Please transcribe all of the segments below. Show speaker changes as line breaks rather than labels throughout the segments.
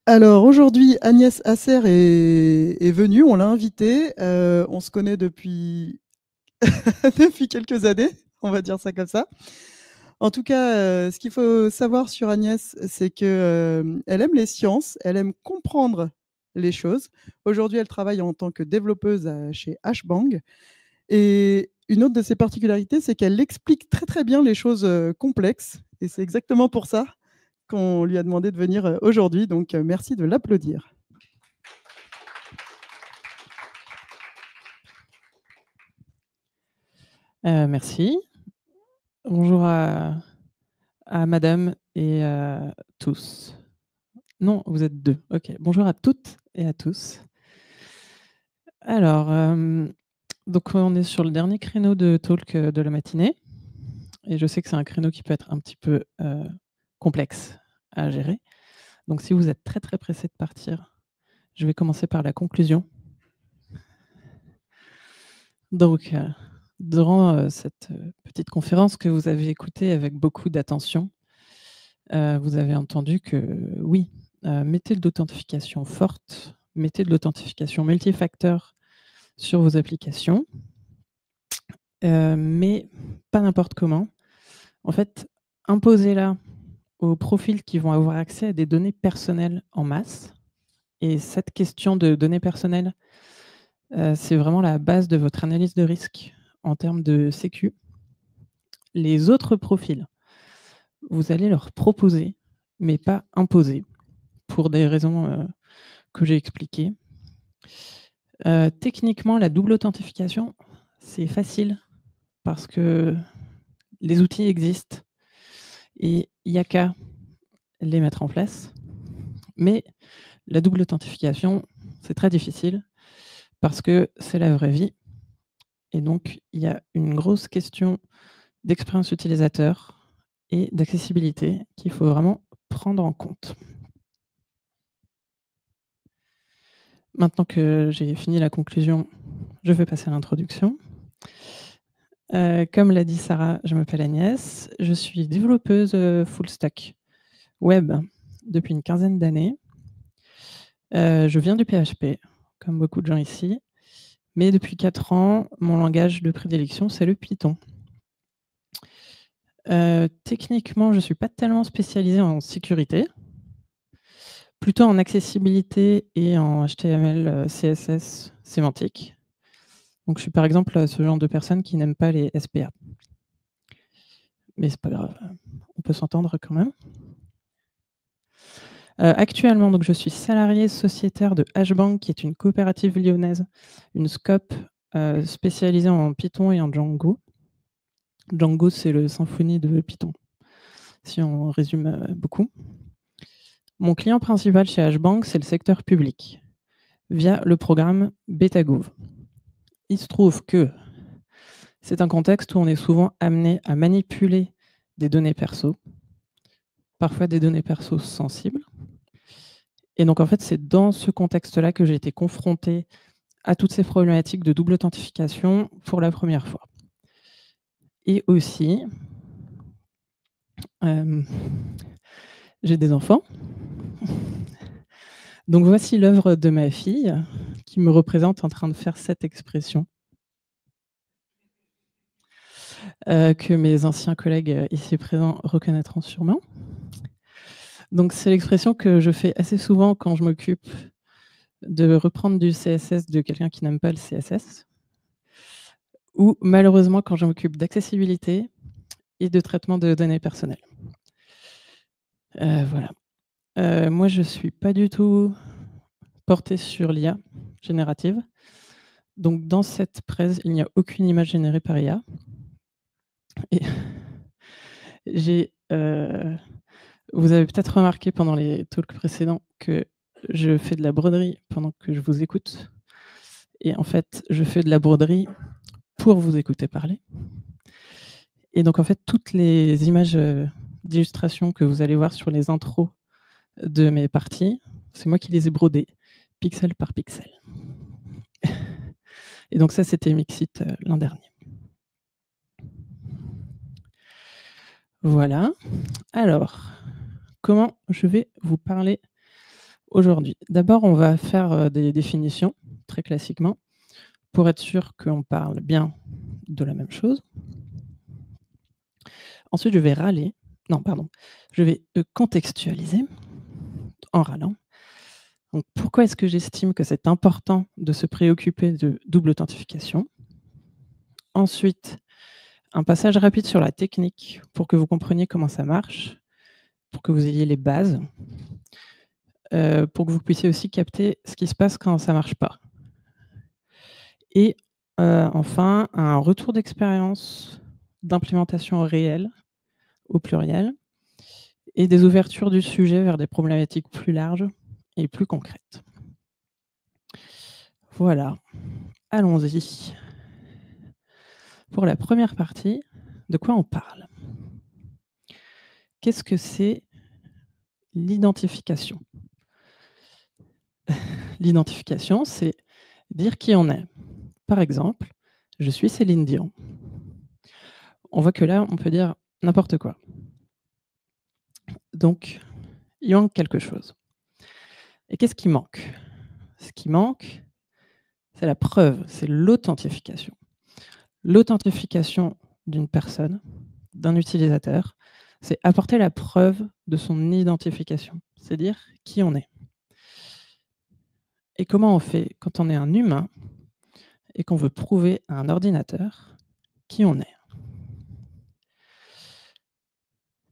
Alors aujourd'hui, Agnès Asser est venue, on l'a invitée. On se connaît depuis, depuis quelques années, on va dire ça comme ça. En tout cas, ce qu'il faut savoir sur Agnès, c'est qu'elle aime les sciences, elle aime comprendre les choses. Aujourd'hui, elle travaille en tant que développeuse chez Hbang. Et une autre de ses particularités, c'est qu'elle explique très très bien les choses complexes. Et c'est exactement pour ça qu'on lui a demandé de venir aujourd'hui. Donc merci de l'applaudir.
Merci. Bonjour à madame et à tous. Non, vous êtes 2. OK. Bonjour à toutes et à tous. Alors, donc on est sur le dernier créneau de talk, de la matinée et je sais que c'est un créneau qui peut être un petit peu, complexe à gérer. Donc si vous êtes très, très pressés de partir, je vais commencer par la conclusion. Donc, durant, cette, petite conférence que vous avez écoutée avec beaucoup d'attention, vous avez entendu que oui, mettez de l'authentification forte, mettez de l'authentification multifacteur sur vos applications, mais pas n'importe comment. En fait, imposez-la aux profils qui vont avoir accès à des données personnelles en masse et cette question de données personnelles, c'est vraiment la base de votre analyse de risque en termes de sécu. Les autres profils, vous allez leur proposer, mais pas imposer, pour des raisons, que j'ai expliquées. Techniquement, la double authentification, c'est facile parce que les outils existent et il n'y a qu'à les mettre en place. Mais la double authentification, c'est très difficile parce que c'est la vraie vie et donc il y a une grosse question d'expérience utilisateur et d'accessibilité qu'il faut vraiment prendre en compte. Maintenant que j'ai fini la conclusion, je vais passer à l'introduction. Comme l'a dit Sarah, je m'appelle Agnès, je suis développeuse full stack web depuis une quinzaine d'années. Je viens du PHP, comme beaucoup de gens ici, mais depuis 4 ans, mon langage de prédilection, c'est le Python. Techniquement, je ne suis pas tellement spécialisée en sécurité, plutôt en accessibilité et en HTML, CSS sémantique. Donc je suis par exemple ce genre de personne qui n'aime pas les SPA. Mais c'est pas grave, on peut s'entendre quand même. Actuellement, donc, je suis salarié sociétaire de Hbang, qui est une coopérative lyonnaise, une SCOP spécialisée en Python et en Django. Django, c'est le symphonie de Python, si on résume beaucoup. Mon client principal chez Hbang, c'est le secteur public, via le programme Betagouv. Il se trouve que c'est un contexte où on est souvent amené à manipuler des données perso, parfois des données perso sensibles. Et donc, en fait, c'est dans ce contexte-là que j'ai été confronté à toutes ces problématiques de double authentification pour la première fois. Et aussi, j'ai des enfants. Donc voici l'œuvre de ma fille qui me représente en train de faire cette expression que mes anciens collègues ici présents reconnaîtront sûrement. Donc c'est l'expression que je fais assez souvent quand je m'occupe de reprendre du CSS de quelqu'un qui n'aime pas le CSS, ou malheureusement quand je m'occupe d'accessibilité et de traitement de données personnelles. Voilà. Moi, je ne suis pas du tout portée sur l'IA générative. Donc, dans cette presse, il n'y a aucune image générée par IA. Et j'ai, vous avez peut-être remarqué pendant les talks précédents que je fais de la broderie pendant que je vous écoute. Et en fait, je fais de la broderie pour vous écouter parler. Et donc, en fait, toutes les images d'illustration que vous allez voir sur les intros de mes parties, c'est moi qui les ai brodées, pixel par pixel. Et donc ça, c'était Mixit l'an dernier. Voilà. Alors, comment je vais vous parler aujourd'hui. D'abord, on va faire des définitions, très classiquement, pour être sûr qu'on parle bien de la même chose. Ensuite, je vais je vais contextualiser en râlant. Donc, pourquoi est-ce que j'estime que c'est important de se préoccuper de double authentification? Ensuite, un passage rapide sur la technique pour que vous compreniez comment ça marche, pour que vous ayez les bases, pour que vous puissiez aussi capter ce qui se passe quand ça ne marche pas. Et enfin, un retour d'expérience d'implémentation réelle, au pluriel, et des ouvertures du sujet vers des problématiques plus larges et plus concrètes. Voilà, allons-y. Pour la première partie, de quoi on parle? Qu'est-ce que c'est l'identification? L'identification, c'est dire qui on est. Par exemple, je suis Céline Dion. On voit que là, on peut dire n'importe quoi. Donc, il manque quelque chose. Et qu'est-ce qui manque? Ce qui manque, c'est la preuve, c'est l'authentification. L'authentification d'une personne, d'un utilisateur, c'est apporter la preuve de son identification, c'est dire qui on est. Et comment on fait quand on est un humain et qu'on veut prouver à un ordinateur qui on est?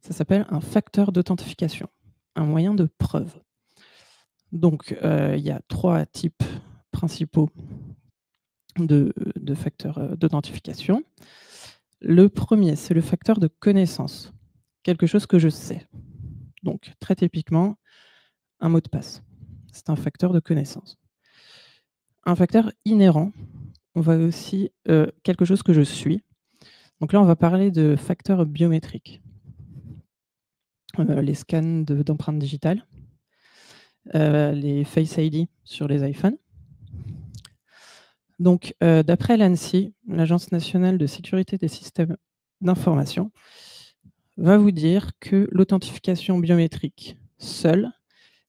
Ça s'appelle un facteur d'authentification, un moyen de preuve. Donc, il y a 3 types principaux de facteurs d'authentification. Le premier, c'est le facteur de connaissance, quelque chose que je sais. Donc, très typiquement, un mot de passe. C'est un facteur de connaissance. Un facteur inhérent, on va aussi quelque chose que je suis. Donc là, on va parler de facteurs biométriques. Les scans d'empreintes digitales, les Face ID sur les iPhones. Donc, d'après l'ANSSI, l'Agence nationale de sécurité des systèmes d'information, va vous dire que l'authentification biométrique seule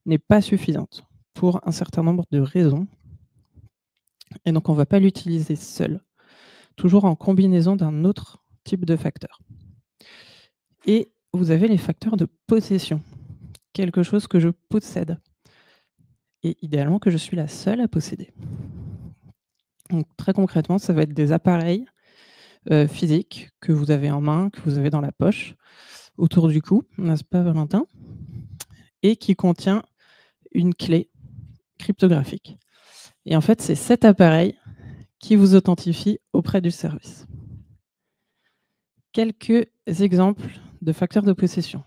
n'est pas suffisante pour un certain nombre de raisons. Et donc, on ne va pas l'utiliser seule, toujours en combinaison d'un autre type de facteur. Et vous avez les facteurs de possession, quelque chose que je possède, et idéalement que je suis la seule à posséder. Donc, très concrètement, ça va être des appareils physiques que vous avez en main, que vous avez dans la poche, autour du cou, n'est-ce pas Valentin? Et qui contient une clé cryptographique. Et en fait, c'est cet appareil qui vous authentifie auprès du service. Quelques exemples de facteurs de possession.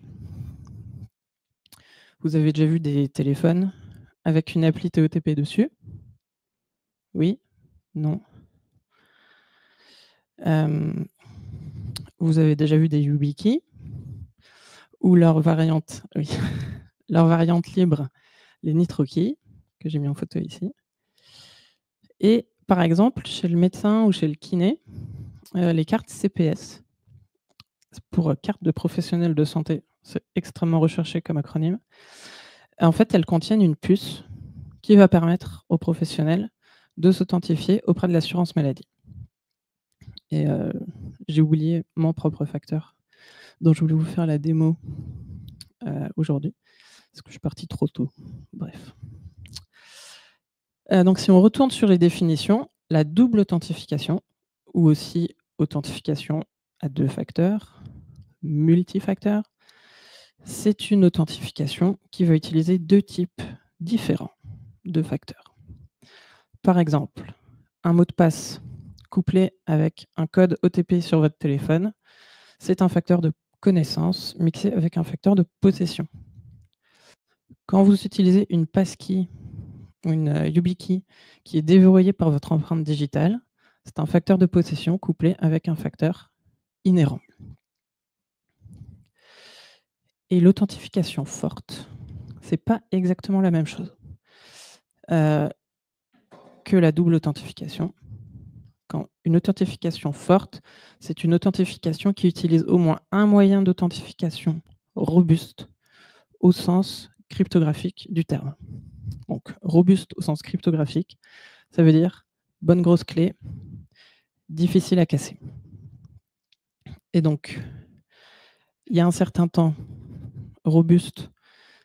Vous avez déjà vu des téléphones avec une appli TOTP dessus? Oui? Non? Vous avez déjà vu des YubiKey ou leur variante, oui, leur variante libre, les NitroKey, que j'ai mis en photo ici. Et par exemple, chez le médecin ou chez le kiné, les cartes CPS, pour carte de professionnel de santé, c'est extrêmement recherché comme acronyme. En fait, elles contiennent une puce qui va permettre aux professionnels de s'authentifier auprès de l'assurance maladie. Et j'ai oublié mon propre facteur dont je voulais vous faire la démo aujourd'hui, parce que je suis partie trop tôt. Bref. Donc si on retourne sur les définitions, la double authentification, ou aussi authentification à 2 facteurs, multifacteur, c'est une authentification qui va utiliser 2 types différents de facteurs. Par exemple, un mot de passe couplé avec un code OTP sur votre téléphone, c'est un facteur de connaissance mixé avec un facteur de possession. Quand vous utilisez une passkey ou une YubiKey qui est déverrouillée par votre empreinte digitale, c'est un facteur de possession couplé avec un facteur inhérent. Et l'authentification forte, c'est pas exactement la même chose que la double authentification. Quand une authentification forte, c'est une authentification qui utilise au moins un moyen d'authentification robuste au sens cryptographique du terme. Donc, robuste au sens cryptographique, ça veut dire bonne grosse clé, difficile à casser. Et donc, il y a un certain temps, robuste,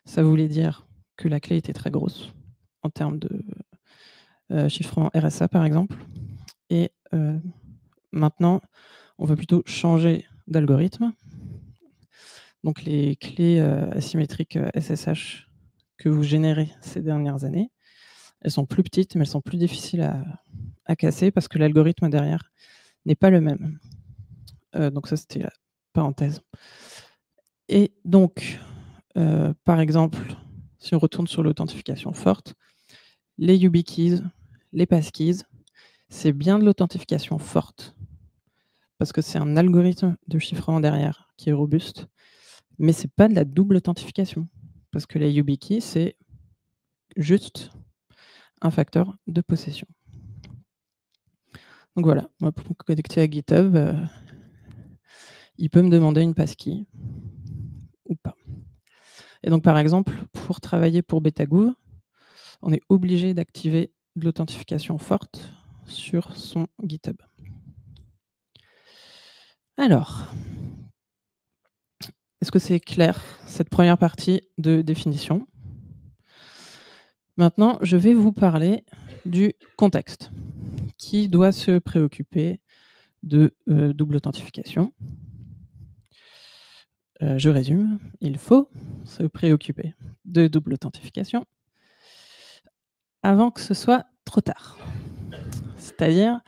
ça voulait dire que la clé était très grosse en termes de chiffrement RSA, par exemple. Et maintenant, on veut plutôt changer d'algorithme. Donc, les clés asymétriques SSH que vous générez ces dernières années, elles sont plus petites, mais elles sont plus difficiles à casser parce que l'algorithme derrière n'est pas le même. Donc ça, c'était la parenthèse. Et donc, par exemple, si on retourne sur l'authentification forte, les YubiKeys, les passkeys, c'est bien de l'authentification forte parce que c'est un algorithme de chiffrement derrière qui est robuste, mais c'est pas de la double authentification parce que les YubiKeys, c'est juste un facteur de possession. Donc voilà, moi, pour me connecter à GitHub, il peut me demander une passkey ou pas. Et donc, par exemple, pour travailler pour Betagouv, on est obligé d'activer de l'authentification forte sur son GitHub. Alors, est-ce que c'est clair, cette première partie de définition? Maintenant, je vais vous parler du contexte qui doit se préoccuper de double authentification. Je résume, il faut se préoccuper de double authentification avant que ce soit trop tard. C'est-à-dire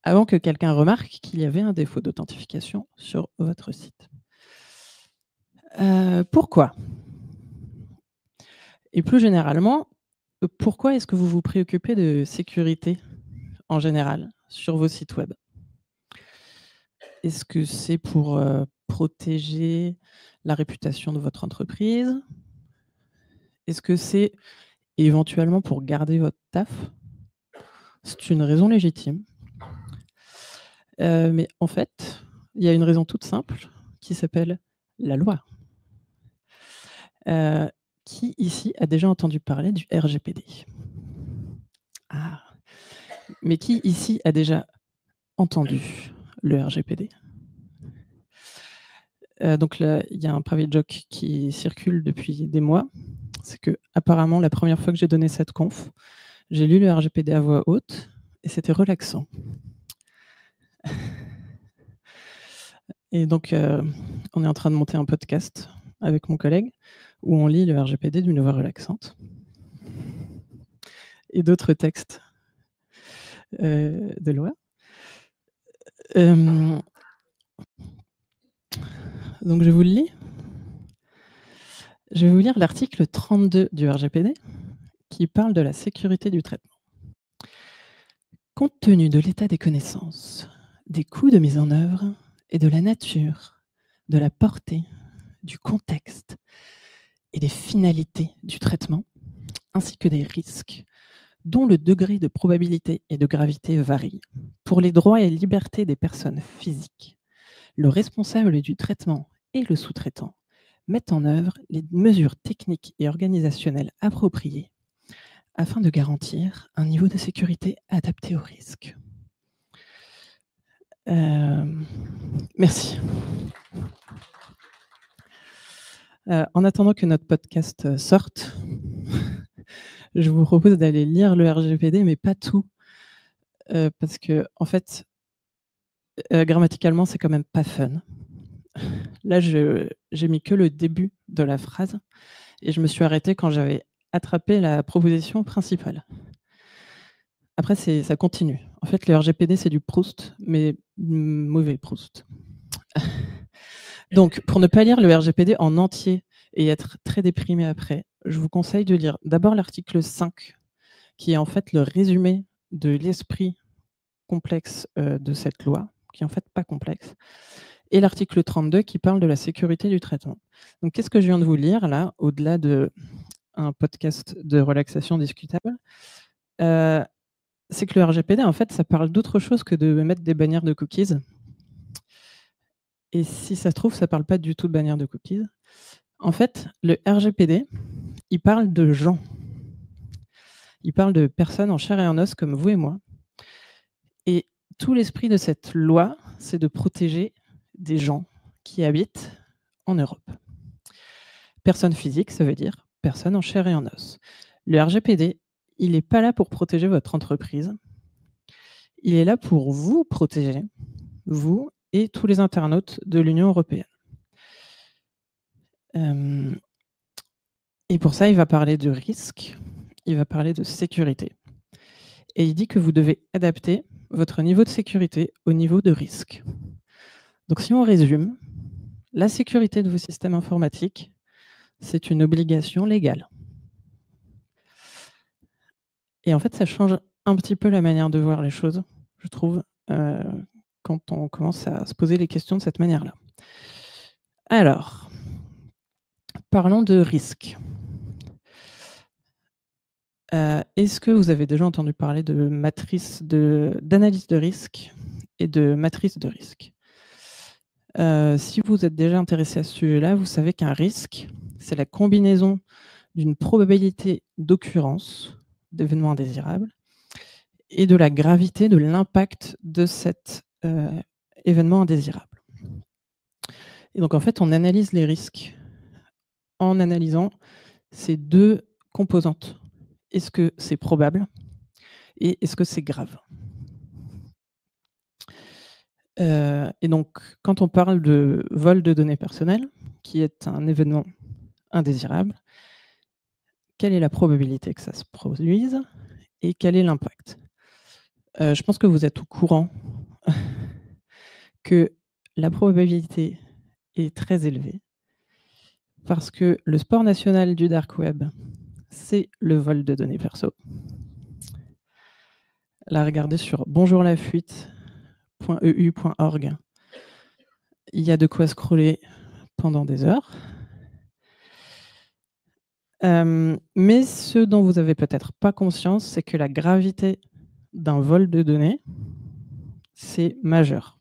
avant que quelqu'un remarque qu'il y avait un défaut d'authentification sur votre site. Pourquoi? Et plus généralement, pourquoi est-ce que vous vous préoccupez de sécurité en général sur vos sites web? Est-ce que c'est pour protéger la réputation de votre entreprise? Est-ce que c'est éventuellement pour garder votre taf? C'est une raison légitime. Mais en fait, il y a une raison toute simple qui s'appelle la loi. Qui ici a déjà entendu parler du RGPD? Ah, mais qui ici a déjà entendu le RGPD? Donc là, il y a un private joke qui circule depuis des mois. C'est que apparemment, la première fois que j'ai donné cette conf, j'ai lu le RGPD à voix haute et c'était relaxant. Et donc, on est en train de monter un podcast avec mon collègue où on lit le RGPD d'une voix relaxante et d'autres textes de loi. Donc, je vous le lis. Je vais vous lire l'article 32 du RGPD qui parle de la sécurité du traitement. Compte tenu de l'état des connaissances, des coûts de mise en œuvre et de la nature, de la portée, du contexte et des finalités du traitement, ainsi que des risques, dont le degré de probabilité et de gravité varie, pour les droits et libertés des personnes physiques, le responsable du traitement et le sous-traitant mettent en œuvre les mesures techniques et organisationnelles appropriées afin de garantir un niveau de sécurité adapté au risque. Merci. En attendant que notre podcast sorte, je vous propose d'aller lire le RGPD, mais pas tout, parce que en fait, grammaticalement, c'est quand même pas fun. Là, j'ai mis que le début de la phrase et je me suis arrêtée quand j'avais attrapé la proposition principale. Après, ça continue. En fait, le RGPD, c'est du Proust, mais mauvais Proust. Donc, pour ne pas lire le RGPD en entier et être très déprimé après, je vous conseille de lire d'abord l'article 5, qui est en fait le résumé de l'esprit complexe de cette loi, qui est en fait pas complexe, et l'article 32 qui parle de la sécurité du traitement. Donc, qu'est-ce que je viens de vous lire là, au-delà d'un podcast de relaxation discutable? C'est que le RGPD, en fait, ça parle d'autre chose que de mettre des bannières de cookies. Et si ça se trouve, ça ne parle pas du tout de bannières de cookies. En fait, le RGPD, il parle de gens. Il parle de personnes en chair et en os comme vous et moi. Et tout l'esprit de cette loi, c'est de protéger des gens qui habitent en Europe. Personne physique, ça veut dire personne en chair et en os. Le RGPD, il n'est pas là pour protéger votre entreprise. Il est là pour vous protéger, vous et tous les internautes de l'Union européenne. Et pour ça, il va parler de risque, il va parler de sécurité. Et il dit que vous devez adapter votre niveau de sécurité au niveau de risque. Donc si on résume, la sécurité de vos systèmes informatiques, c'est une obligation légale. Et en fait, ça change un petit peu la manière de voir les choses, je trouve, quand on commence à se poser les questions de cette manière-là. Alors, parlons de risque. Est-ce que vous avez déjà entendu parler de matrice d'analyse de risque et de matrice de risque? Si vous êtes déjà intéressé à ce sujet-là, vous savez qu'un risque, c'est la combinaison d'une probabilité d'occurrence d'événements indésirables et de la gravité de l'impact de cet événement indésirable. Et donc, en fait, on analyse les risques en analysant ces deux composantes. Est-ce que c'est probable et est-ce que c'est grave? Et donc, quand on parle de vol de données personnelles, qui est un événement indésirable, quelle est la probabilité que ça se produise et quel est l'impact? Je pense que vous êtes au courant que la probabilité est très élevée parce que le sport national du dark web, c'est le vol de données perso. Là, regardez sur bonjourlafuite.eu.org. Il y a de quoi scroller pendant des heures. Mais ce dont vous n'avez peut-être pas conscience, c'est que la gravité d'un vol de données, c'est majeur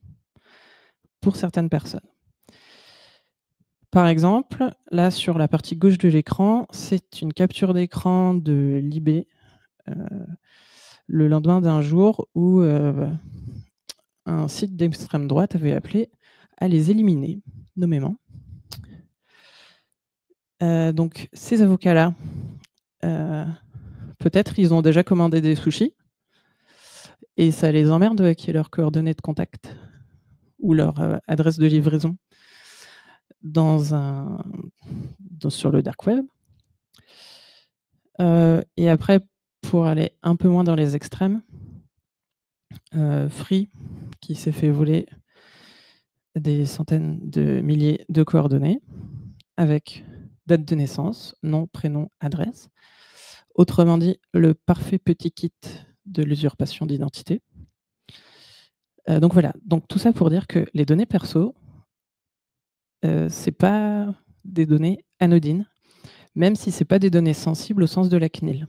pour certaines personnes. Par exemple, là, sur la partie gauche de l'écran, c'est une capture d'écran de Libé le lendemain d'un jour où un site d'extrême droite avait appelé à les éliminer, nommément. Donc, ces avocats-là, peut-être ils ont déjà commandé des sushis et ça les emmerde qu'il y ait leurs coordonnées de contact ou leur adresse de livraison sur le dark web. Et après, pour aller un peu moins dans les extrêmes, Free, qui s'est fait voler des centaines de milliers de coordonnées avec date de naissance, nom, prénom, adresse. Autrement dit, le parfait petit kit de l'usurpation d'identité. Donc voilà, donc tout ça pour dire que les données perso, c'est pas des données anodines, même si c'est pas des données sensibles au sens de la CNIL.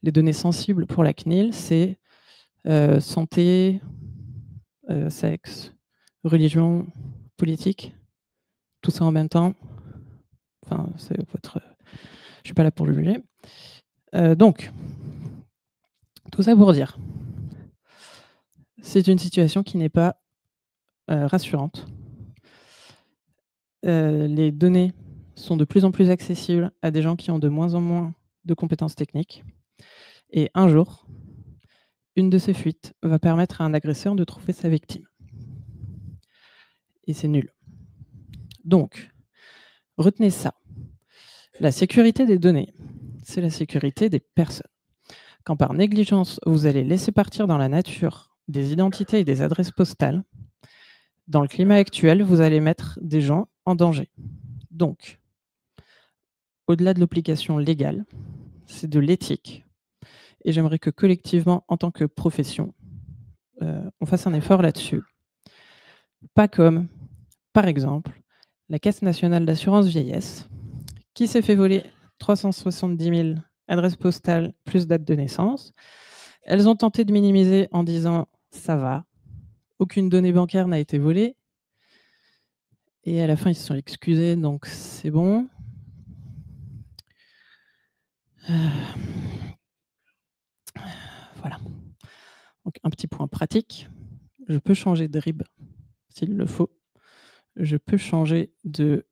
Les données sensibles pour la CNIL, c'est santé, sexe, religion, politique, tout ça en même temps. Enfin, c'est votre. Je suis pas là pour le juger. Donc, tout ça pour dire, c'est une situation qui n'est pas rassurante. Les données sont de plus en plus accessibles à des gens qui ont de moins en moins de compétences techniques. Et un jour, une de ces fuites va permettre à un agresseur de trouver sa victime. Et c'est nul. Donc, retenez ça. La sécurité des données, c'est la sécurité des personnes. Quand par négligence, vous allez laisser partir dans la nature des identités et des adresses postales, dans le climat actuel, vous allez mettre des gens en danger. Donc, au-delà de l'obligation légale, c'est de l'éthique. Et j'aimerais que collectivement, en tant que profession, on fasse un effort là-dessus. Pas comme, par exemple, la Caisse nationale d'assurance vieillesse, qui s'est fait voler 370 000 adresses postales plus date de naissance. Elles ont tenté de minimiser en disant « ça va, aucune donnée bancaire n'a été volée ». Et à la fin, ils se sont excusés, donc c'est bon. un petit point pratique, je peux changer de RIB s'il le faut. Je peux changer de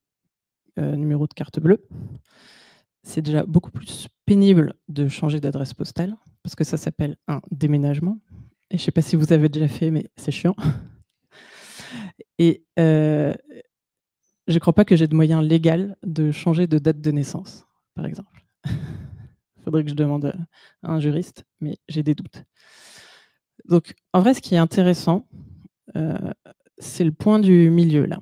numéro de carte bleue. C'est déjà beaucoup plus pénible de changer d'adresse postale parce que ça s'appelle un déménagement. Et je ne sais pas si vous avez déjà fait, mais c'est chiant. Et je ne crois pas que j'ai de moyen légal de changer de date de naissance, par exemple. Il faudrait que je demande à un juriste, mais j'ai des doutes. Donc, en vrai, ce qui est intéressant, c'est le point du milieu, là.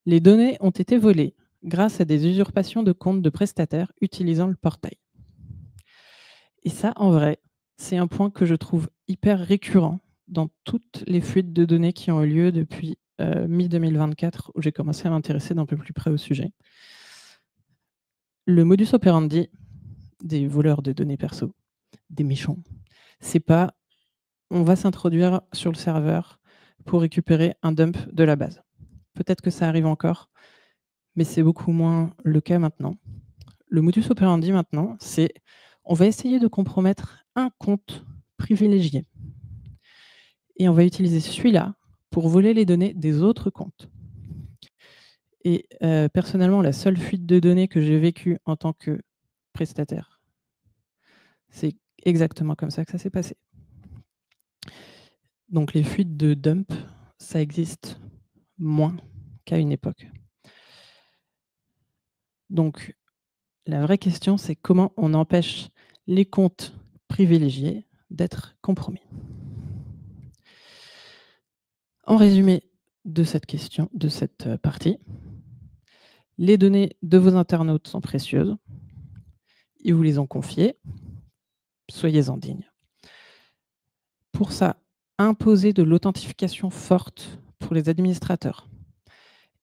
Les données ont été volées grâce à des usurpations de comptes de prestataires utilisant le portail. Et ça, en vrai, c'est un point que je trouve hyper récurrent dans toutes les fuites de données qui ont eu lieu depuis mi-2024, où j'ai commencé à m'intéresser d'un peu plus près au sujet. Le modus operandi des voleurs de données perso, des méchants, c'est pas on va s'introduire sur le serveur pour récupérer un dump de la base. Peut-être que ça arrive encore, mais c'est beaucoup moins le cas maintenant. Le modus operandi maintenant, c'est on va essayer de compromettre un compte privilégié. Et on va utiliser celui-là pour voler les données des autres comptes. Et personnellement, la seule fuite de données que j'ai vécue en tant que prestataire, c'est exactement comme ça que ça s'est passé. Donc les fuites de dump, ça existe moins qu'à une époque. Donc la vraie question, c'est comment on empêche les comptes privilégiés d'être compromis. En résumé de cette question, de cette partie, les données de vos internautes sont précieuses. Ils vous les ont confiées. Soyez-en dignes. Pour ça, imposez de l'authentification forte pour les administrateurs.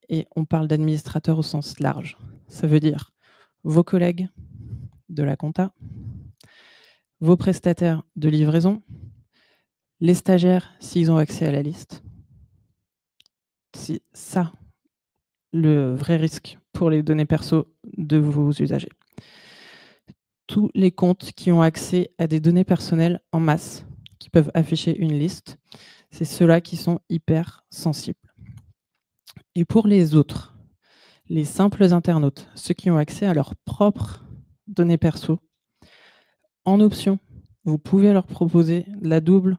Et on parle d'administrateurs au sens large. Ça veut dire vos collègues de la compta, vos prestataires de livraison, les stagiaires s'ils ont accès à la liste. C'est ça le vrai risque pour les données perso de vos usagers. Tous les comptes qui ont accès à des données personnelles en masse, qui peuvent afficher une liste, c'est ceux-là qui sont hyper sensibles. Et pour les autres, les simples internautes, ceux qui ont accès à leurs propres données perso, en option, vous pouvez leur proposer de la double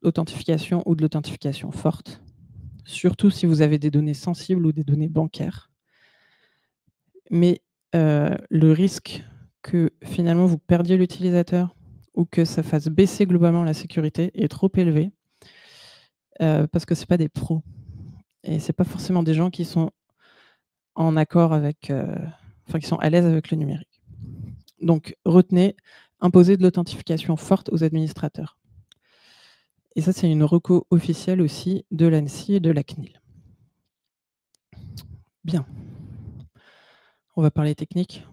authentification ou de l'authentification forte, surtout si vous avez des données sensibles ou des données bancaires. Mais le risque que finalement vous perdiez l'utilisateur ou que ça fasse baisser globalement la sécurité est trop élevé parce que ce n'est pas des pros. Et ce n'est pas forcément des gens qui sont en accord avec, qui sont à l'aise avec le numérique. Donc, retenez, imposer de l'authentification forte aux administrateurs. Et ça, c'est une reco officielle aussi de l'ANSSI et de la CNIL. Bien. On va parler technique.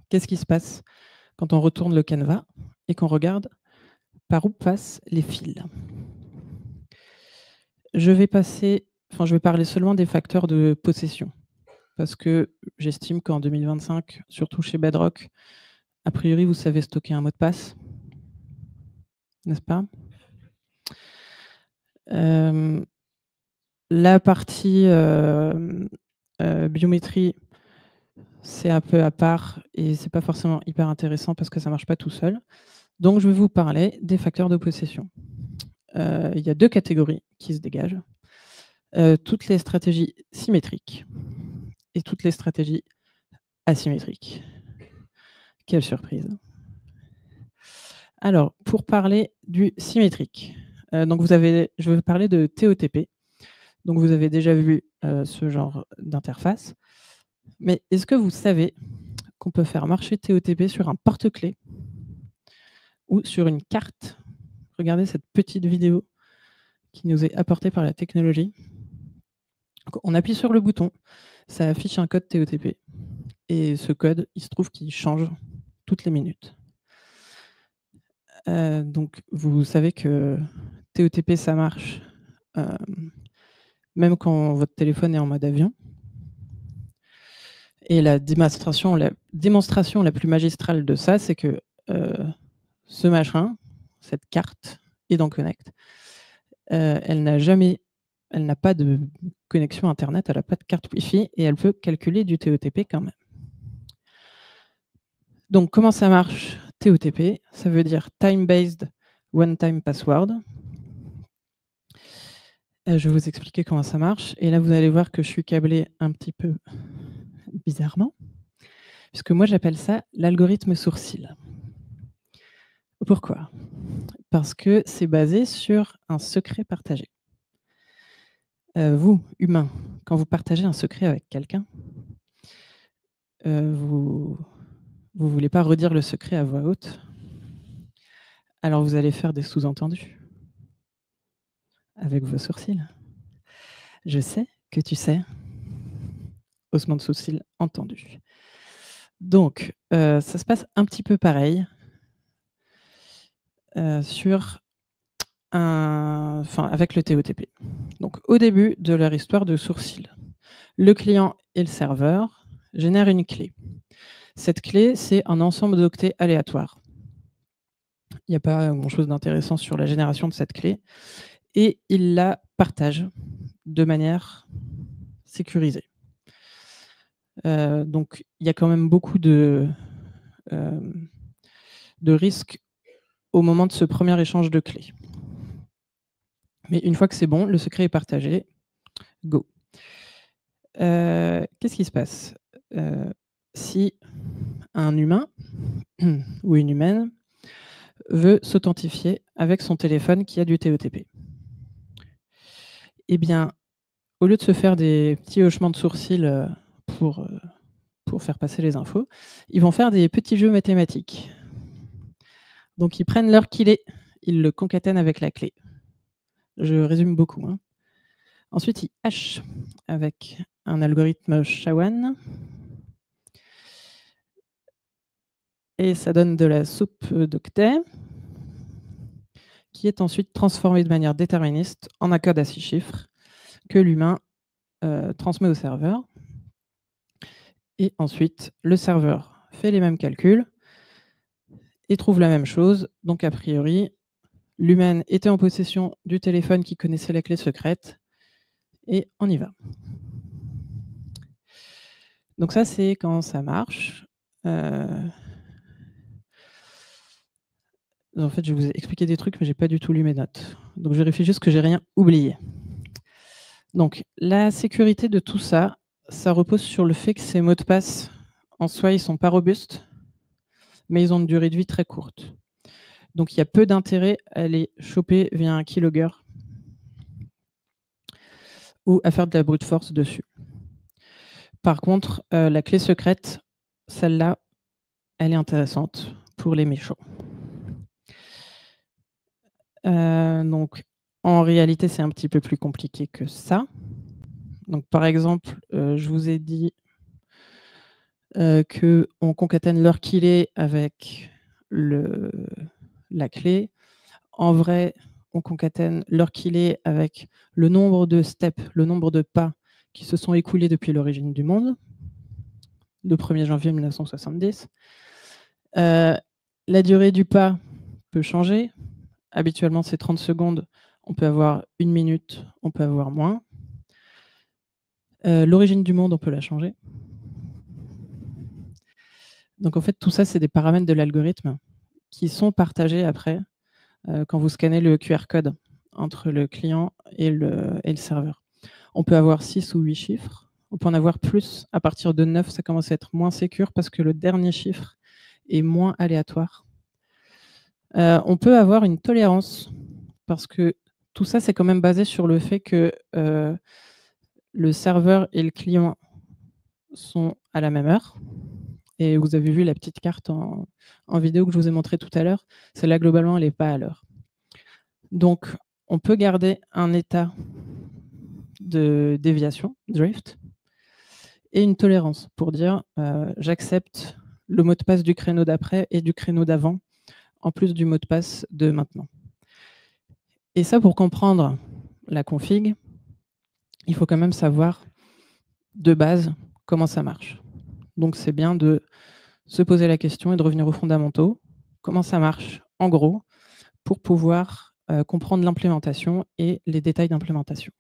Qu'est-ce qui se passe quand on retourne le canevas et qu'on regarde par où passent les fils? Je vais parler seulement des facteurs de possession, parce que j'estime qu'en 2025, surtout chez Bedrock, a priori, vous savez stocker un mot de passe, n'est-ce pas? La partie biométrie, c'est un peu à part et c'est pas forcément hyper intéressant parce que ça marche pas tout seul. Donc, je vais vous parler des facteurs de possession. Il y a deux catégories qui se dégagent. Toutes les stratégies symétriques et toutes les stratégies asymétriques. Quelle surprise. Alors, pour parler du symétrique, je vais parler de TOTP. Donc, vous avez déjà vu ce genre d'interface. Mais est-ce que vous savez qu'on peut faire marcher TOTP sur un porte-clés ou sur une carte? Regardez cette petite vidéo qui nous est apportée par la technologie. Donc, on appuie sur le bouton, ça affiche un code TOTP. Et ce code, il se trouve qu'il change toutes les minutes. Donc, vous savez que TOTP, ça marche même quand votre téléphone est en mode avion. Et la démonstration la plus magistrale de ça, c'est que ce machin, cette carte, et dans Connect. Elle n'a pas de connexion Internet, elle n'a pas de carte Wi-Fi et elle peut calculer du TOTP quand même. Donc, comment ça marche TOTP? Ça veut dire Time-Based One-Time Password. Je vais vous expliquer comment ça marche. Et là, vous allez voir que je suis câblé un petit peu bizarrement, puisque moi, j'appelle ça l'algorithme sourcil. Pourquoi? Parce que c'est basé sur un secret partagé. Vous, humain, quand vous partagez un secret avec quelqu'un, vous ne voulez pas redire le secret à voix haute, alors vous allez faire des sous-entendus avec vos sourcils. Je sais que tu sais. Haussement de sourcils entendu. Donc, ça se passe un petit peu pareil avec le TOTP. Donc, au début de leur histoire de sourcils, le client et le serveur génèrent une clé. Cette clé, c'est un ensemble d'octets aléatoires. Il n'y a pas grand-chose d'intéressant sur la génération de cette clé. Et ils la partagent de manière sécurisée. Donc, il y a quand même beaucoup de risques au moment de ce premier échange de clés. Mais une fois que c'est bon, le secret est partagé, go. Qu'est-ce qui se passe si un humain ou une humaine veut s'authentifier avec son téléphone qui a du TOTP? Eh bien, au lieu de se faire des petits hochements de sourcils pour faire passer les infos, ils vont faire des petits jeux mathématiques. Donc, ils prennent leur key, ils le concatènent avec la clé. Je résume beaucoup. Hein. Ensuite, ils hashent avec un algorithme SHA-1. Et ça donne de la soupe d'octets qui est ensuite transformée de manière déterministe en un code à 6 chiffres que l'humain transmet au serveur. Et ensuite, le serveur fait les mêmes calculs et trouve la même chose. Donc, a priori, l'humain était en possession du téléphone qui connaissait la clé secrète. Et on y va. Donc ça, c'est quand ça marche. En fait, je vais vous expliquer des trucs, mais je n'ai pas du tout lu mes notes. Donc, je vérifie juste que je n'ai rien oublié. Donc, la sécurité de tout ça, ça repose sur le fait que ces mots de passe, en soi, ils ne sont pas robustes, mais ils ont une durée de vie très courte. Donc, il y a peu d'intérêt à les choper via un keylogger ou à faire de la brute force dessus. Par contre, la clé secrète, celle-là, elle est intéressante pour les méchants. Donc, en réalité, c'est un petit peu plus compliqué que ça. Donc, par exemple, je vous ai dit qu'on concatène l'heure qu'il est avec la clé. En vrai, on concatène l'heure qu'il est avec le nombre de steps, le nombre de pas qui se sont écoulés depuis l'origine du monde, le 1er janvier 1970. La durée du pas peut changer. Habituellement, c'est 30 secondes. On peut avoir 1 minute, on peut avoir moins. L'origine du monde, on peut la changer. Donc, en fait, tout ça, c'est des paramètres de l'algorithme qui sont partagés après quand vous scannez le QR code entre le client et le serveur. On peut avoir 6 ou 8 chiffres. On peut en avoir plus. À partir de 9, ça commence à être moins sécure parce que le dernier chiffre est moins aléatoire. On peut avoir une tolérance parce que tout ça, c'est quand même basé sur le fait que le serveur et le client sont à la même heure. Et vous avez vu la petite carte en vidéo que je vous ai montrée tout à l'heure. Celle-là, globalement, elle n'est pas à l'heure. Donc, on peut garder un état de déviation, drift, et une tolérance pour dire j'accepte le mot de passe du créneau d'après et du créneau d'avant, en plus du mot de passe de maintenant. Et ça, pour comprendre la config, il faut quand même savoir de base comment ça marche. Donc, c'est bien de se poser la question et de revenir aux fondamentaux. Comment ça marche, en gros, pour pouvoir comprendre l'implémentation et les détails d'implémentation.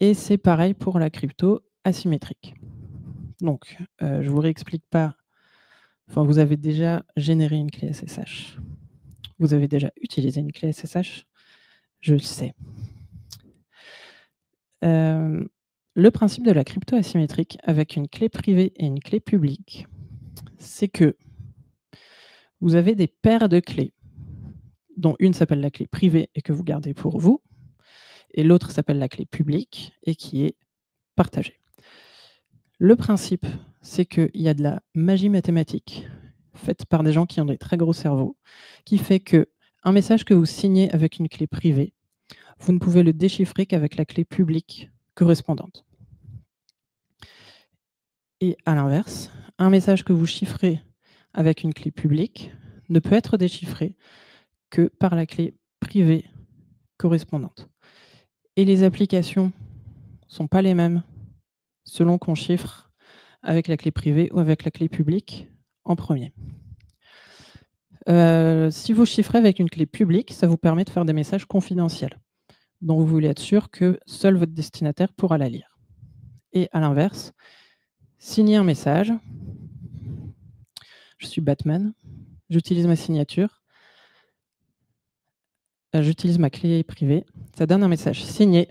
Et c'est pareil pour la crypto asymétrique. Donc, je ne vous réexplique pas. Enfin, vous avez déjà généré une clé SSH. Vous avez déjà utilisé une clé SSH. Je le sais. Le principe de la crypto asymétrique avec une clé privée et une clé publique, c'est que vous avez des paires de clés, dont une s'appelle la clé privée et que vous gardez pour vous, et l'autre s'appelle la clé publique et qui est partagée. Le principe, c'est qu'il y a de la magie mathématique faite par des gens qui ont des très gros cerveaux, qui fait qu'un message que vous signez avec une clé privée, vous ne pouvez le déchiffrer qu'avec la clé publique correspondante. Et à l'inverse, un message que vous chiffrez avec une clé publique ne peut être déchiffré que par la clé privée correspondante. Et les applications ne sont pas les mêmes selon qu'on chiffre avec la clé privée ou avec la clé publique en premier. Si vous chiffrez avec une clé publique, ça vous permet de faire des messages confidentiels dont vous voulez être sûr que seul votre destinataire pourra la lire. Et à l'inverse, signer un message, je suis Batman, j'utilise ma signature, j'utilise ma clé privée, ça donne un message signé,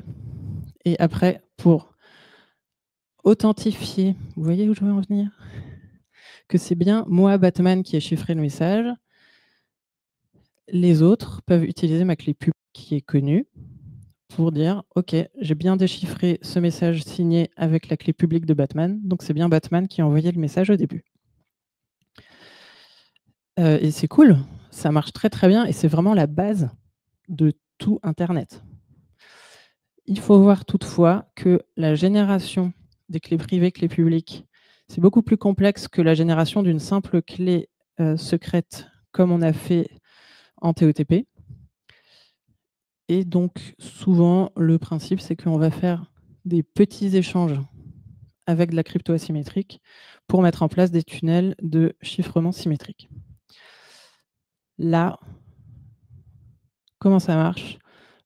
et après, pour authentifier, vous voyez où je veux en venir? Que c'est bien moi, Batman, qui ai chiffré le message, les autres peuvent utiliser ma clé publique qui est connue pour dire « Ok, j'ai bien déchiffré ce message signé avec la clé publique de Batman, donc c'est bien Batman qui a envoyé le message au début. » Et c'est cool, ça marche très très bien et c'est vraiment la base de tout Internet. Il faut voir toutefois que la génération des clés privées, clés publiques, c'est beaucoup plus complexe que la génération d'une simple clé secrète comme on a fait en TOTP. Et donc, souvent, le principe, c'est qu'on va faire des petits échanges avec de la crypto asymétrique pour mettre en place des tunnels de chiffrement symétrique. Là, comment ça marche?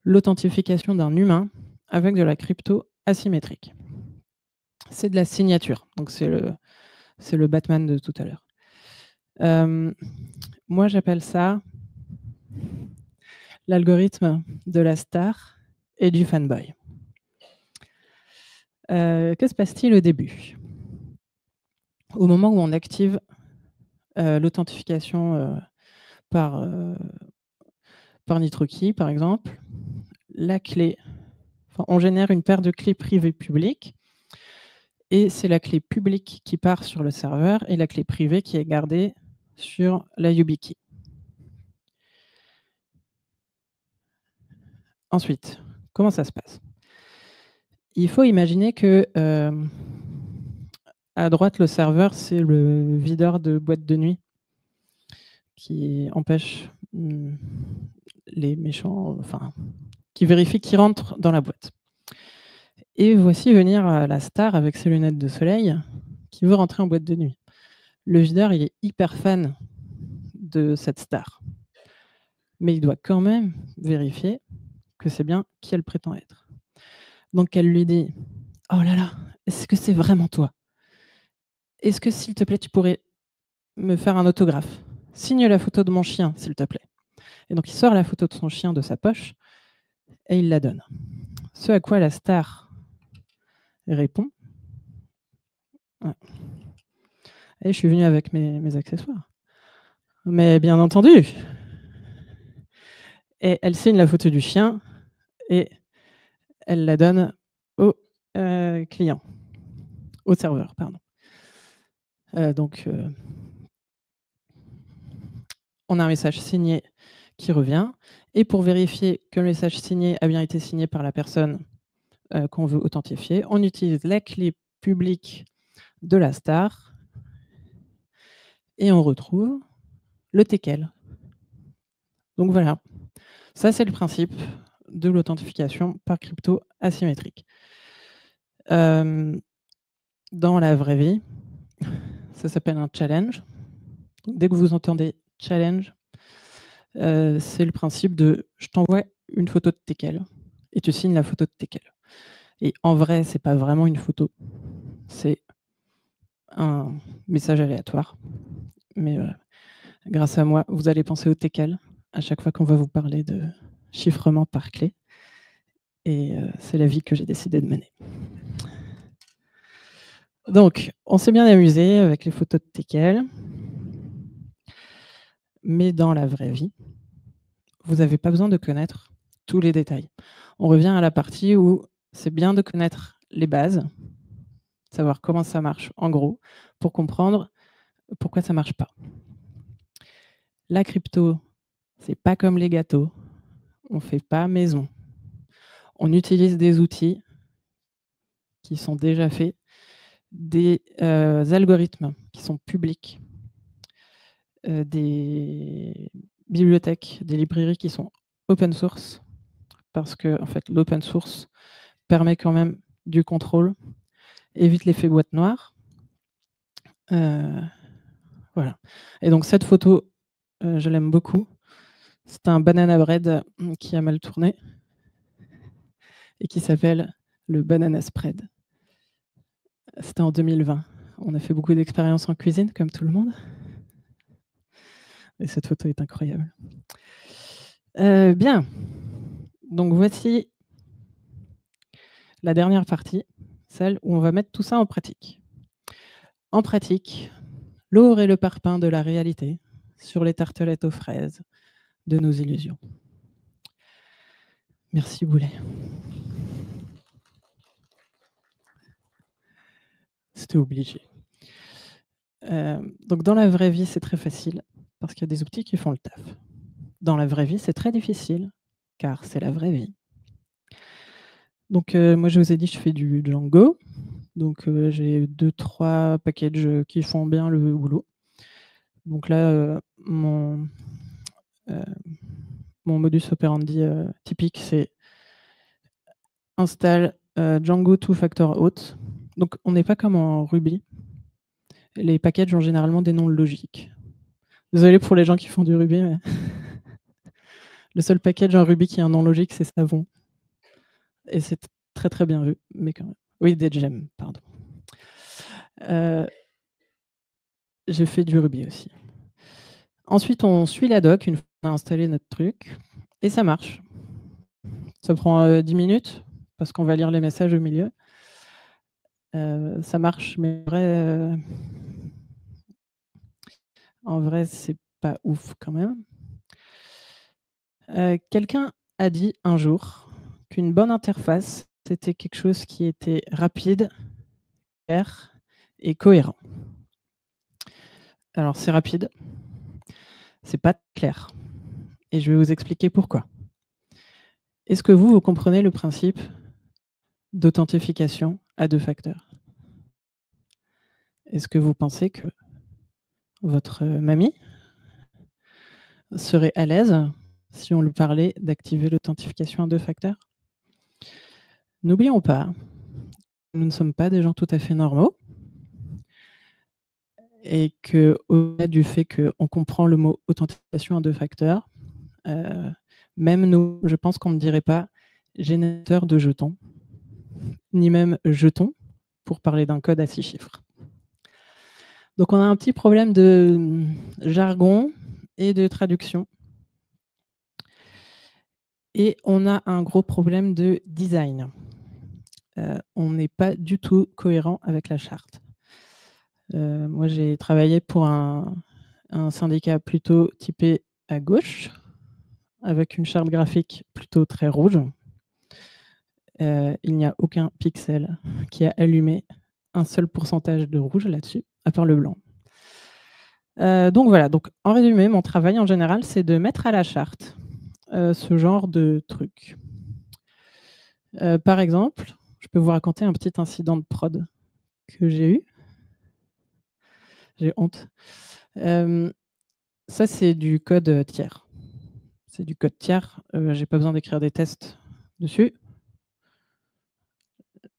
L'authentification d'un humain avec de la crypto asymétrique. C'est de la signature, donc c'est le Batman de tout à l'heure. Moi, j'appelle ça l'algorithme de la star et du fanboy. Que se passe-t-il au début? Au moment où on active l'authentification par NitroKey, par exemple, la clé, on génère une paire de clés privées publiques et c'est la clé publique qui part sur le serveur et la clé privée qui est gardée sur la YubiKey. Ensuite, comment ça se passe? Il faut imaginer que à droite, le serveur, c'est le videur de boîte de nuit qui empêche les méchants, enfin, qui vérifie qui rentre dans la boîte. Et voici venir la star avec ses lunettes de soleil qui veut rentrer en boîte de nuit. Le videur, il est hyper fan de cette star. Mais il doit quand même vérifier que c'est bien qui elle prétend être. Donc elle lui dit « Oh là là, est-ce que c'est vraiment toi? Est-ce que, s'il te plaît, tu pourrais me faire un autographe? Signe la photo de mon chien, s'il te plaît. » Et donc il sort la photo de son chien de sa poche et il la donne. Ce à quoi la star répond « Et je suis venu avec mes accessoires. » Mais bien entendu. Et elle signe la photo du chien et elle la donne au client, au serveur, pardon. Donc, on a un message signé qui revient. Et pour vérifier que le message signé a bien été signé par la personne qu'on veut authentifier, on utilise la clé publique de la star et on retrouve le teckel. Donc voilà, ça c'est le principe de l'authentification par crypto asymétrique. Dans la vraie vie, ça s'appelle un challenge. Donc, dès que vous entendez challenge, c'est le principe de je t'envoie une photo de teckel et tu signes la photo de teckel. Et en vrai, c'est pas vraiment une photo, c'est un message aléatoire. Mais grâce à moi, vous allez penser au teckel à chaque fois qu'on va vous parler de chiffrement par clé. Et c'est la vie que j'ai décidé de mener. Donc, on s'est bien amusé avec les photos de teckel. Mais dans la vraie vie, vous n'avez pas besoin de connaître tous les détails. On revient à la partie où c'est bien de connaître les bases, savoir comment ça marche en gros, pour comprendre pourquoi ça ne marche pas. La crypto, c'est pas comme les gâteaux. On ne fait pas maison. On utilise des outils qui sont déjà faits, des algorithmes qui sont publics, des bibliothèques, des librairies qui sont open source, parce que en fait, l'open source permet quand même du contrôle, évite l'effet boîte noire. Voilà. Et donc cette photo, je l'aime beaucoup. C'est un banana bread qui a mal tourné et qui s'appelle le banana spread. C'était en 2020. On a fait beaucoup d'expériences en cuisine, comme tout le monde. Et cette photo est incroyable. Bien. Donc voici la dernière partie, celle où on va mettre tout ça en pratique. En pratique, l'or et le parpaing de la réalité sur les tartelettes aux fraises de nos illusions. Merci Boulet. C'était obligé. Donc dans la vraie vie, c'est très facile parce qu'il y a des outils qui font le taf. Dans la vraie vie, c'est très difficile car c'est la vraie vie. Donc moi, je vous ai dit, je fais du Django. Donc j'ai 2-3 packages qui font bien le boulot. Donc là, mon modus operandi typique, c'est install Django two-factor auth. Donc on n'est pas comme en Ruby. Les packages ont généralement des noms logiques. Désolé pour les gens qui font du Ruby, mais le seul package en Ruby qui a un nom logique, c'est Savon. Et c'est très très bien vu, mais quand même. Oui, des gems, pardon. J'ai fait du Ruby aussi. Ensuite, on suit la doc une fois qu'on a installé notre truc, et ça marche. Ça prend 10 minutes, parce qu'on va lire les messages au milieu. Ça marche, mais en vrai, c'est pas ouf quand même. Quelqu'un a dit un jour qu'une bonne interface, c'était quelque chose qui était rapide, clair et cohérent. Alors, c'est rapide, c'est pas clair. Et je vais vous expliquer pourquoi. Est-ce que vous comprenez le principe d'authentification à 2 facteurs? Est-ce que vous pensez que votre mamie serait à l'aise si on lui parlait d'activer l'authentification à 2 facteurs? N'oublions pas, nous ne sommes pas des gens tout à fait normaux et qu'au-delà du fait qu'on comprend le mot authentification à 2 facteurs, même nous, je pense qu'on ne dirait pas générateur de jetons, ni même jetons, pour parler d'un code à 6 chiffres. Donc on a un petit problème de jargon et de traduction. Et on a un gros problème de design. On n'est pas du tout cohérent avec la charte. Moi, j'ai travaillé pour un syndicat plutôt typé à gauche, avec une charte graphique plutôt très rouge. Il n'y a aucun pixel qui a allumé un seul pourcentage de rouge là-dessus, à part le blanc. Donc voilà, donc, en résumé, mon travail en général, c'est de mettre à la charte ce genre de trucs. Par exemple, je peux vous raconter un petit incident de prod que j'ai eu. J'ai honte. Ça, c'est du code tiers. C'est du code tiers. J'ai pas besoin d'écrire des tests dessus.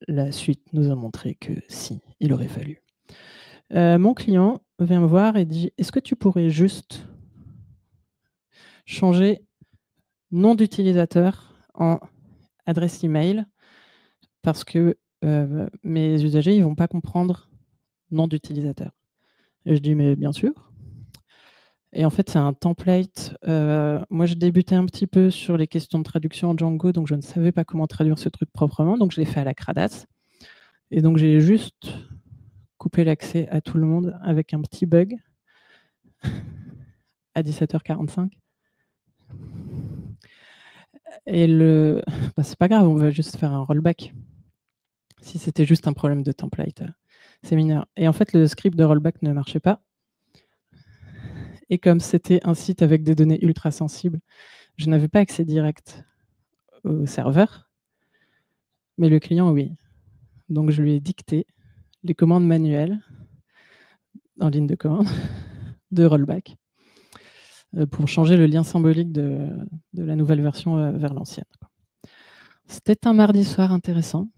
La suite nous a montré que si, il aurait fallu. Mon client vient me voir et dit « Est-ce que tu pourrais juste… » changer nom d'utilisateur en adresse email parce que mes usagers ils vont pas comprendre nom d'utilisateur. Et je dis mais bien sûr. Et en fait, c'est un template. Moi, je débutais un petit peu sur les questions de traduction en Django, donc je ne savais pas comment traduire ce truc proprement, donc je l'ai fait à la cradasse. Et donc, j'ai juste coupé l'accès à tout le monde avec un petit bug à 17h45. Et c'est pas grave, on va juste faire un rollback. Si c'était juste un problème de template, c'est mineur. Et en fait, le script de rollback ne marchait pas. Et comme c'était un site avec des données ultra sensibles, je n'avais pas accès direct au serveur, mais le client, oui. Donc, je lui ai dicté les commandes manuelles en ligne de commande de rollback pour changer le lien symbolique de la nouvelle version vers l'ancienne. C'était un mardi soir intéressant.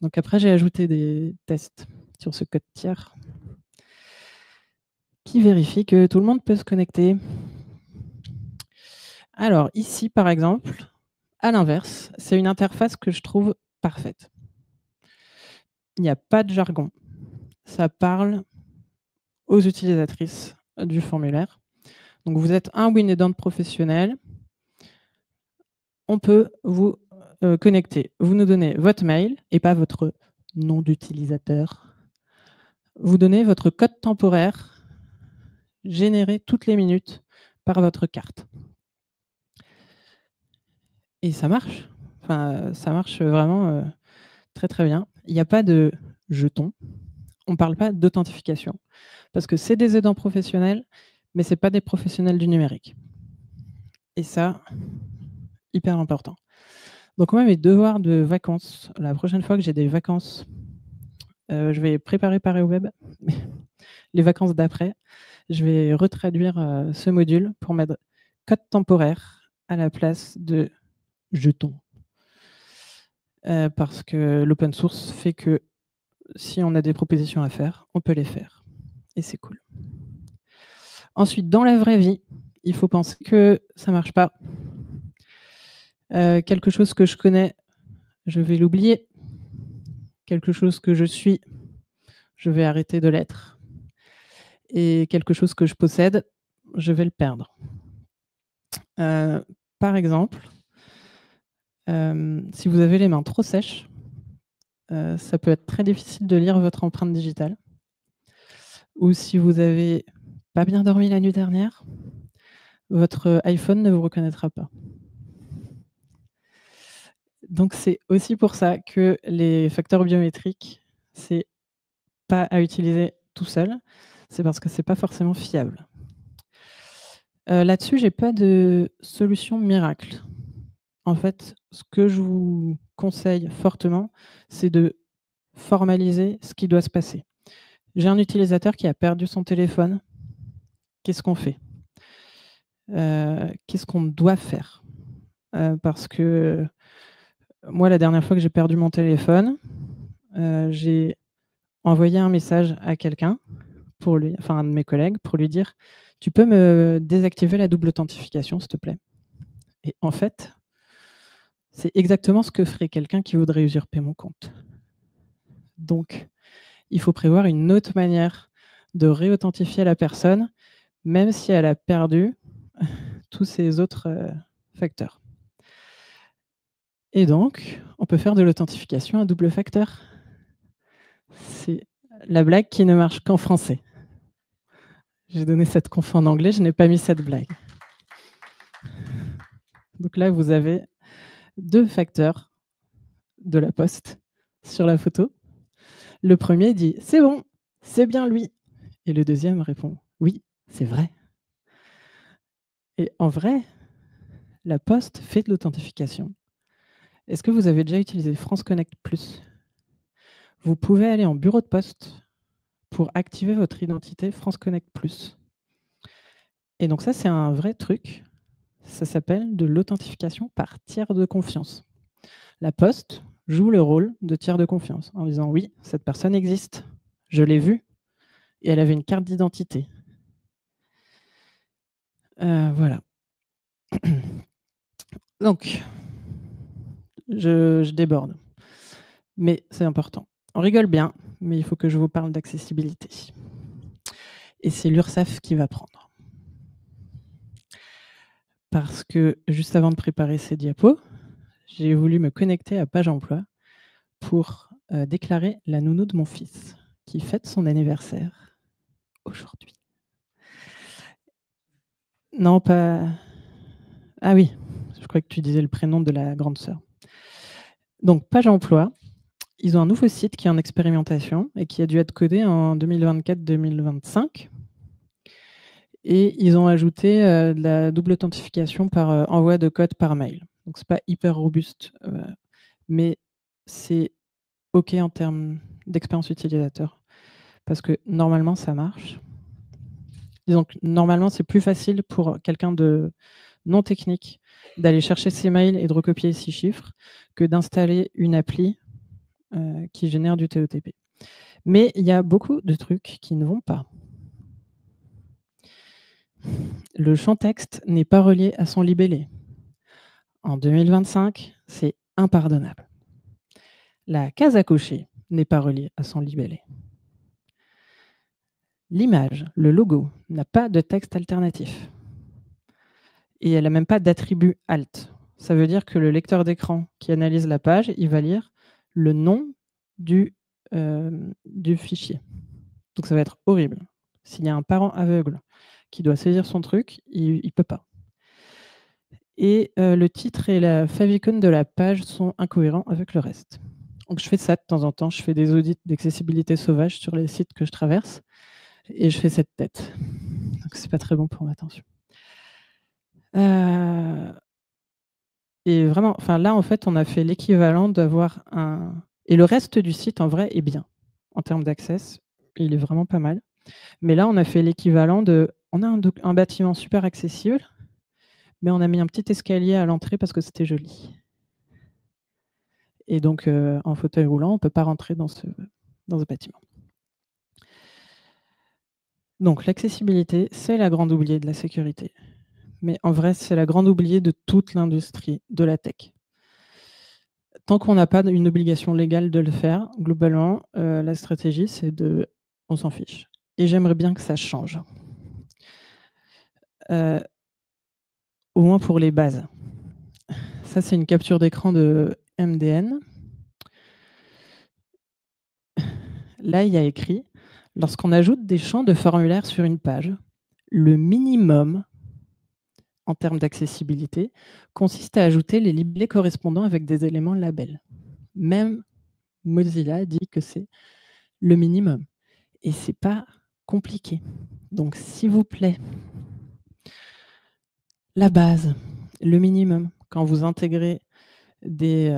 Donc après, j'ai ajouté des tests sur ce code tiers qui vérifie que tout le monde peut se connecter. Alors ici, par exemple, à l'inverse, c'est une interface que je trouve parfaite. Il n'y a pas de jargon. Ça parle aux utilisatrices du formulaire. Donc vous êtes un Winedent professionnel. On peut vous connecter. Vous nous donnez votre mail et pas votre nom d'utilisateur. Vous donnez votre code temporaire généré toutes les minutes par votre carte. Et ça marche. Enfin, ça marche vraiment très très bien. Il n'y a pas de jetons. On ne parle pas d'authentification. Parce que c'est des aidants professionnels, mais ce n'est pas des professionnels du numérique. Et ça, hyper important. Donc moi, mes devoirs de vacances, la prochaine fois que j'ai des vacances, je vais préparer par web les vacances d'après. Je vais retraduire ce module pour mettre code temporaire à la place de jetons. Parce que l'open source fait que si on a des propositions à faire, on peut les faire. Et c'est cool. Ensuite, dans la vraie vie, il faut penser que ça ne marche pas. Quelque chose que je connais, je vais l'oublier. Quelque chose que je suis, je vais arrêter de l'être. Et quelque chose que je possède, je vais le perdre. Par exemple, si vous avez les mains trop sèches, ça peut être très difficile de lire votre empreinte digitale. Ou si vous n'avez pas bien dormi la nuit dernière, votre iPhone ne vous reconnaîtra pas. Donc c'est aussi pour ça que les facteurs biométriques, c'est pas à utiliser tout seul, c'est parce que c'est pas forcément fiable. Là-dessus, j'ai pas de solution miracle. En fait, ce que je vous conseille fortement, c'est de formaliser ce qui doit se passer. J'ai un utilisateur qui a perdu son téléphone. Qu'est-ce qu'on fait? Qu'est-ce qu'on doit faire? Parce que moi, la dernière fois que j'ai perdu mon téléphone, j'ai envoyé un message à quelqu'un, enfin un de mes collègues, pour lui dire « Tu peux me désactiver la double authentification, s'il te plaît ?» Et en fait, c'est exactement ce que ferait quelqu'un qui voudrait usurper mon compte. Donc, il faut prévoir une autre manière de réauthentifier la personne, même si elle a perdu tous ces autres facteurs. Et donc, on peut faire de l'authentification à double facteur. C'est la blague qui ne marche qu'en français. J'ai donné cette conf en anglais, je n'ai pas mis cette blague. Donc là, vous avez 2 facteurs de la poste sur la photo. Le premier dit « C'est bon, c'est bien lui ». Et le deuxième répond « Oui, c'est vrai ». Et en vrai, la poste fait de l'authentification. Est-ce que vous avez déjà utilisé France Connect Plus? Vous pouvez aller en bureau de poste pour activer votre identité France Connect Plus. Et donc ça, c'est un vrai truc. Ça s'appelle de l'authentification par tiers de confiance. La poste joue le rôle de tiers de confiance en disant « Oui, cette personne existe, je l'ai vue et elle avait une carte d'identité. » Voilà. Donc, je déborde, mais c'est important. On rigole bien, mais il faut que je vous parle d'accessibilité. Et c'est l'URSSAF qui va prendre. Parce que juste avant de préparer ces diapos, j'ai voulu me connecter à Page Emploi pour déclarer la nounou de mon fils, qui fête son anniversaire aujourd'hui. Non, pas... Ah oui, je crois que tu disais le prénom de la grande sœur. Donc, Page Emploi, ils ont un nouveau site qui est en expérimentation et qui a dû être codé en 2024-2025. Et ils ont ajouté de la double authentification par envoi de code par mail. Donc, ce n'est pas hyper robuste, mais c'est OK en termes d'expérience utilisateur. Parce que normalement, ça marche. Disons que normalement, c'est plus facile pour quelqu'un de non technique d'aller chercher ses mails et de recopier 6 chiffres que d'installer une appli qui génère du TOTP. Mais il y a beaucoup de trucs qui ne vont pas. Le champ texte n'est pas relié à son libellé. En 2025, c'est impardonnable. La case à cocher n'est pas reliée à son libellé. L'image, le logo, n'a pas de texte alternatif. Et elle n'a même pas d'attribut alt. Ça veut dire que le lecteur d'écran qui analyse la page, il va lire le nom du fichier. Donc ça va être horrible. S'il y a un parent aveugle qui doit saisir son truc, il ne peut pas. Et le titre et la favicon de la page sont incohérents avec le reste. Donc je fais ça de temps en temps, je fais des audits d'accessibilité sauvage sur les sites que je traverse, et je fais cette tête. Donc c'est pas très bon pour l'attention. Et vraiment, enfin là en fait, on a fait l'équivalent d'avoir un... Et le reste du site en vrai est bien. En termes d'access, il est vraiment pas mal. Mais là, on a fait l'équivalent de... On a un bâtiment super accessible, mais on a mis un petit escalier à l'entrée parce que c'était joli. Et donc, en fauteuil roulant, on ne peut pas rentrer dans ce bâtiment. Donc, l'accessibilité, c'est la grande oubliée de la sécurité. Mais en vrai, c'est la grande oubliée de toute l'industrie de la tech. Tant qu'on n'a pas une obligation légale de le faire, globalement, la stratégie, c'est de... On s'en fiche. Et j'aimerais bien que ça change. Au moins pour les bases. Ça, c'est une capture d'écran de MDN. Là, il y a écrit « Lorsqu'on ajoute des champs de formulaire sur une page, le minimum, en termes d'accessibilité, consiste à ajouter les libellés correspondants avec des éléments labels. » Même Mozilla dit que c'est le minimum. Et ce n'est pas compliqué. Donc, s'il vous plaît, la base, le minimum, quand vous intégrez des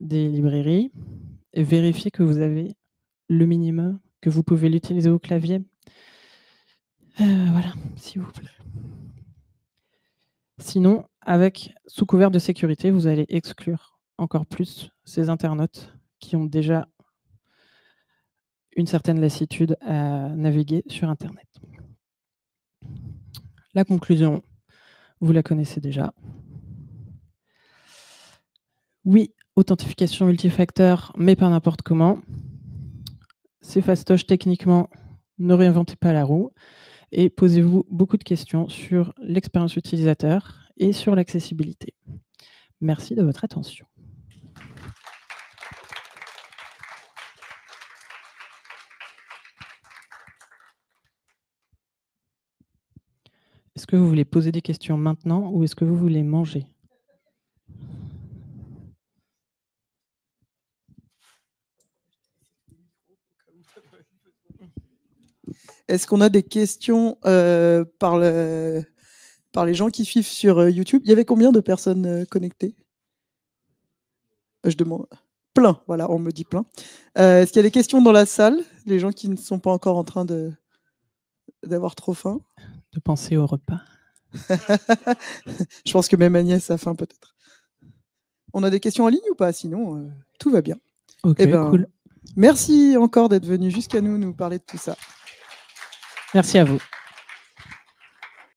librairies, vérifiez que vous avez le minimum, que vous pouvez l'utiliser au clavier. Voilà, s'il vous plaît. Sinon, sous couvert de sécurité, vous allez exclure encore plus ces internautes qui ont déjà une certaine lassitude à naviguer sur Internet. La conclusion, vous la connaissez déjà. Oui, authentification multifacteur, mais pas n'importe comment. C'est fastoche techniquement, ne réinventez pas la roue. Et posez-vous beaucoup de questions sur l'expérience utilisateur et sur l'accessibilité. Merci de votre attention. Est-ce que vous voulez poser des questions maintenant ou est-ce que vous voulez manger ?
Est-ce qu'on a des questions par les gens qui suivent sur YouTube? Il y avait combien de personnes connectées? Je demande. Plein, voilà, on me dit plein. Est-ce qu'il y a des questions dans la salle? Les gens qui ne sont pas encore en train d'avoir trop faim?
De penser au repas.
Je pense que même Agnès a faim peut-être. On a des questions en ligne ou pas? Sinon, tout va bien.
Ok, cool.
Merci encore d'être venu jusqu'à nous parler de tout ça.
Merci à vous.